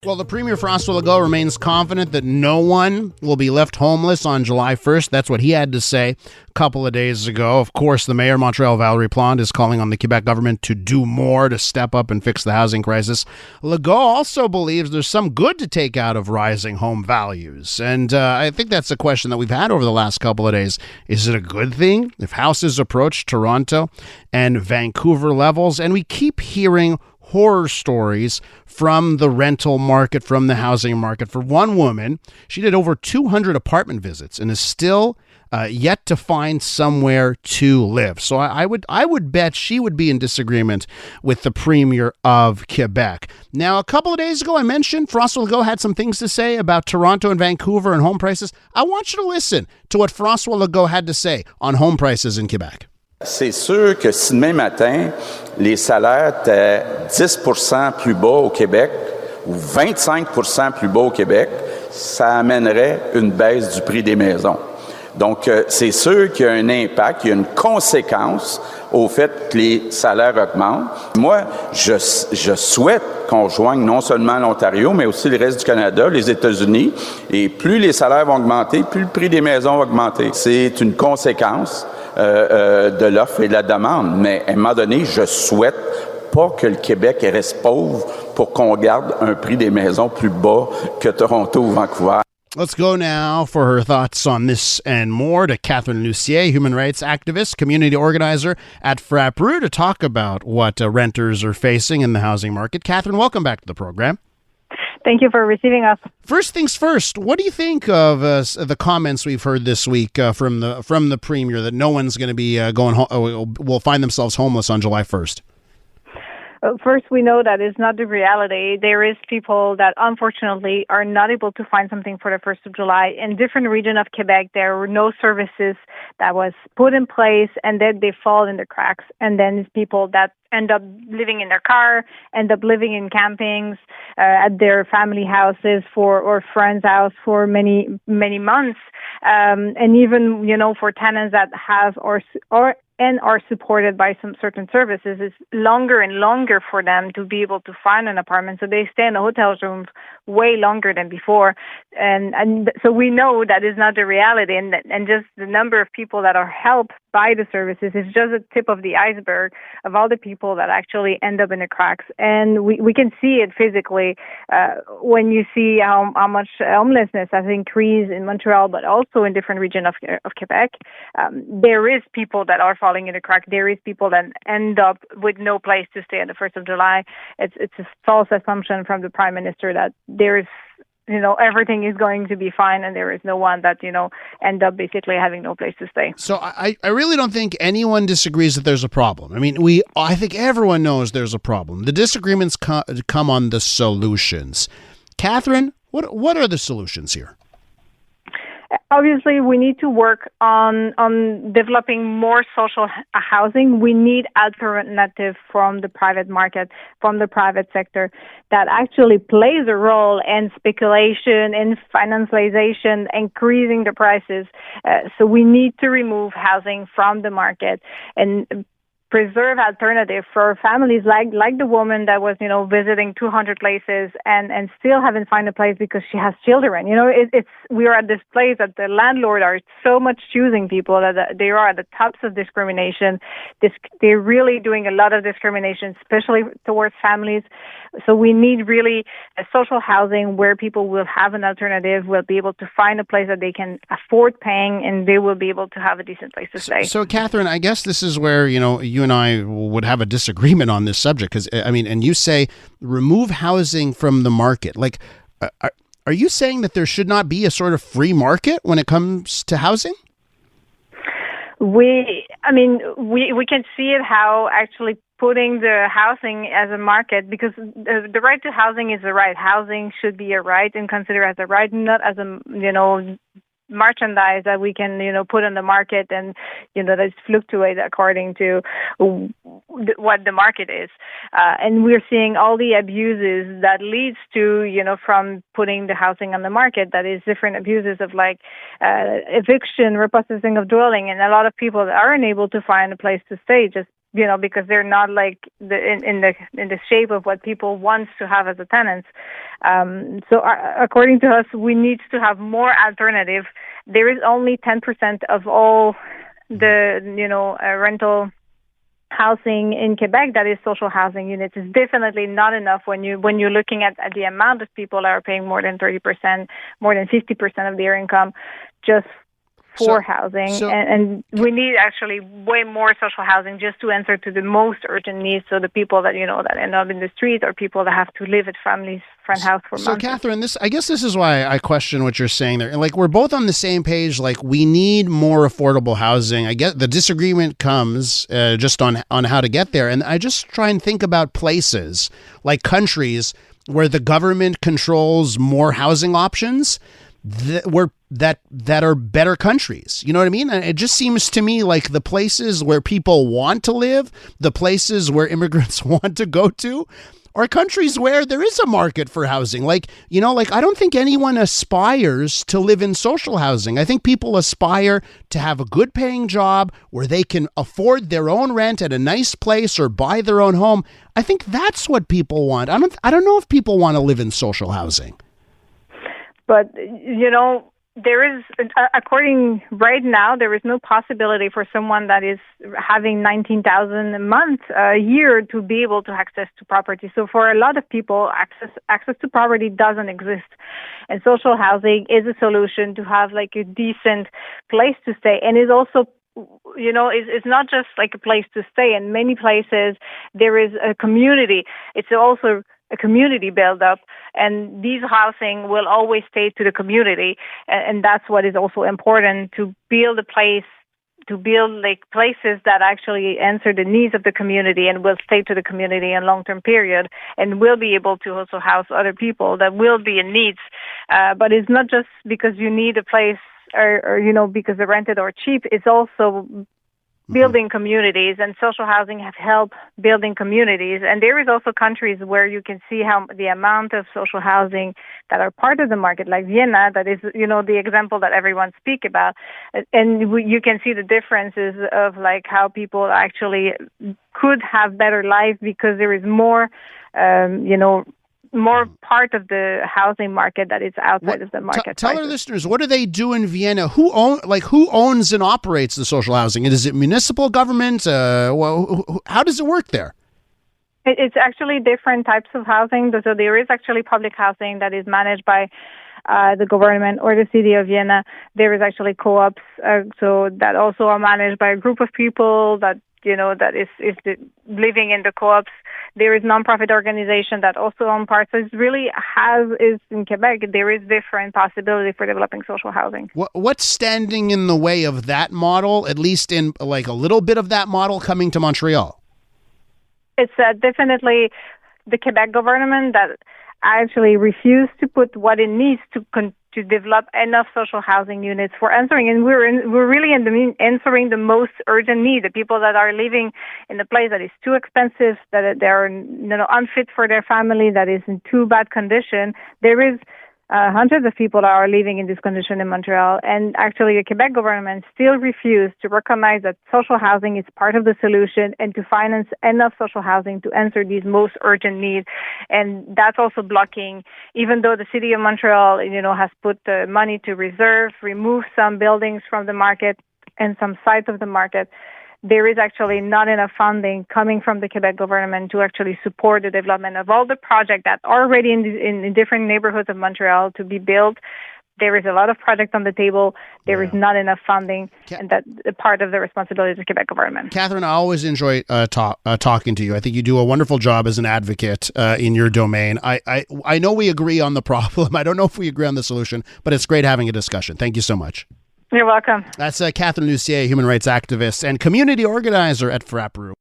Well, the Premier François Legault remains confident that no one will be left homeless on July 1st. That's what he had to say a couple of days ago. Of course, the mayor of Montreal, Valérie Plante, is calling on the Quebec government to do more to step up and fix the housing crisis. Legault also believes there's some good to take out of rising home values. And I think that's a question that we've had over the last couple of days. Is it a good thing if houses approach Toronto and Vancouver levels? And we keep hearing horror stories from the rental market, from the housing market. For one woman, she did over 200 apartment visits and is still yet to find somewhere to live. So I would bet she would be in disagreement with the Premier of Quebec. Now, a couple of days ago, I mentioned François Legault had some things to say about Toronto and Vancouver and home prices. I want you to listen to what François Legault had to say on home prices in Quebec. C'est sûr que si demain matin, les salaires étaient 10% plus bas au Québec ou 25% plus bas au Québec, ça amènerait une baisse du prix des maisons. Donc, c'est sûr qu'il y a un impact, il y a une conséquence au fait que les salaires augmentent. Moi, je souhaite qu'on rejoigne non seulement l'Ontario, mais aussi le reste du Canada, les États-Unis. Et plus les salaires vont augmenter, plus le prix des maisons va augmenter. C'est une conséquence de l'offre et de la demande. Mais à un moment donné, je souhaite pas que le Québec reste pauvre pour qu'on garde un prix des maisons plus bas que Toronto ou Vancouver. Let's go now for her thoughts on this and more to Catherine Lussier, human rights activist, community organizer at FRAPRU, to talk about what renters are facing in the housing market. Catherine, welcome back to the program. Thank you for receiving us. First things first, what do you think of the comments we've heard this week from the Premier that no one's going to be will find themselves homeless on July 1st? First, we know that is not the reality. There is people that unfortunately are not able to find something for the 1st of July. In different regions of Quebec, there were no services that was put in place, and then they fall in the cracks. And then it's people that end up living in their car, end up living in campings at their family houses or friends' house for many months, and even for tenants that have or are supported by some certain services, it's longer and longer for them to be able to find an apartment. So they stay in the hotel rooms way longer than before. And so we know that is not the reality. And just the number of people that are helped by the services is just the tip of the iceberg of all the people that actually end up in the cracks. And we can see it physically when you see how much homelessness has increased in Montreal, but also in different regions of Quebec. There is people that are falling in the crack. There is people that end up with no place to stay on the 1st of July. It's a false assumption from the Prime Minister that there is, everything is going to be fine and there is no one that, end up basically having no place to stay. So I really don't think anyone disagrees that there's a problem. I mean, I think everyone knows there's a problem. The disagreements come on the solutions. Catherine, what are the solutions here? Obviously, we need to work on developing more social housing. We need alternative from the private market, from the private sector, that actually plays a role in speculation, in financialization, increasing the prices. So we need to remove housing from the market and preserve alternative for families like the woman that was, visiting 200 places and still haven't found a place because she has children. We are at this place that the landlord are so much choosing people that they are at the tops of discrimination. They're really doing a lot of discrimination, especially towards families. So we need really a social housing where people will have an alternative, will be able to find a place that they can afford paying, and they will be able to have a decent place to stay. So Catherine, I guess this is where, you and I would have a disagreement on this subject, because and you say remove housing from the market. Like, are you saying that there should not be a sort of free market when it comes to housing? We can see it how actually putting the housing as a market, because the right to housing is a right. Housing should be a right and considered as a right, not as a merchandise that we can put on the market and that's fluctuate according to what the market is, and we're seeing all the abuses that leads to from putting the housing on the market. That is different abuses of eviction, repossessing of dwelling, and a lot of people that aren't able to find a place to stay just because they're not like in the shape of what people want to have as a tenants. According to us, we need to have more alternative. There is only 10% of all the rental housing in Quebec that is social housing units. Is definitely not enough when you're looking at the amount of people that are paying more than 30%, more than 50% of their income just for housing. And we need actually way more social housing just to answer to the most urgent needs. So the people that, that end up in the street or people that have to live at family's front house for months. So Catherine, I guess this is why I question what you're saying there. Like, we're both on the same page. Like, we need more affordable housing. I get the disagreement comes just on how to get there. And I just try and think about places like countries where the government controls more housing options that are better countries. You know what I mean? And it just seems to me like the places where people want to live, the places where immigrants want to go to, are countries where there is a market for housing. Like, I don't think anyone aspires to live in social housing. I think people aspire to have a good paying job where they can afford their own rent at a nice place or buy their own home. I think that's what people want. I don't know if people want to live in social housing. But, there is, according right now, there is no possibility for someone that is having $19,000 a month, a year, to be able to access to property. So for a lot of people, access to property doesn't exist. And social housing is a solution to have like a decent place to stay. And is also, it's not just like a place to stay. In many places, there is a community. It's also a community build-up, and these housing will always stay to the community, and that's what is also important, to build like places that actually answer the needs of the community and will stay to the community in long-term period, and will be able to also house other people that will be in needs. But it's not just because you need a place or because they're rented or cheap. It's also building communities, and social housing have helped building communities. And there is also countries where you can see how the amount of social housing that are part of the market, like Vienna, that is, the example that everyone speak about. And you can see the differences of like how people actually could have better life because there is more, more part of the housing market that is outside of the market. Tell our listeners, what do they do in Vienna? Who owns and operates the social housing? Is it municipal government? How does it work there? It's actually different types of housing. So there is actually public housing that is managed by the government or the city of Vienna. There is actually co-ops, so that also are managed by a group of people that that is living in the co-ops. There is non-profit organization that also own parts. So it's really is in Quebec. There is different possibility for developing social housing. What's standing in the way of that model, at least in like a little bit of that model coming to Montreal? It's definitely the Quebec government that actually refused to put what it needs to develop enough social housing units for answering. And we're really answering the most urgent need, the people that are living in a place that is too expensive, that they are unfit for their family, that is in too bad condition. There is hundreds of people that are living in this condition in Montreal, and actually the Quebec government still refused to recognize that social housing is part of the solution and to finance enough social housing to answer these most urgent needs. And that's also blocking, even though the city of Montreal, has put the money to remove some buildings from the market and some sites of the market, there is actually not enough funding coming from the Quebec government to actually support the development of all the projects that are already in different neighborhoods of Montreal to be built. There is a lot of projects on the table. There is not enough funding, and that's part of the responsibility of the Quebec government. Catherine, I always enjoy talking to you. I think you do a wonderful job as an advocate in your domain. I know we agree on the problem. I don't know if we agree on the solution, but it's great having a discussion. Thank you so much. You're welcome. That's Catherine Lussier, human rights activist and community organizer at FRAPRU.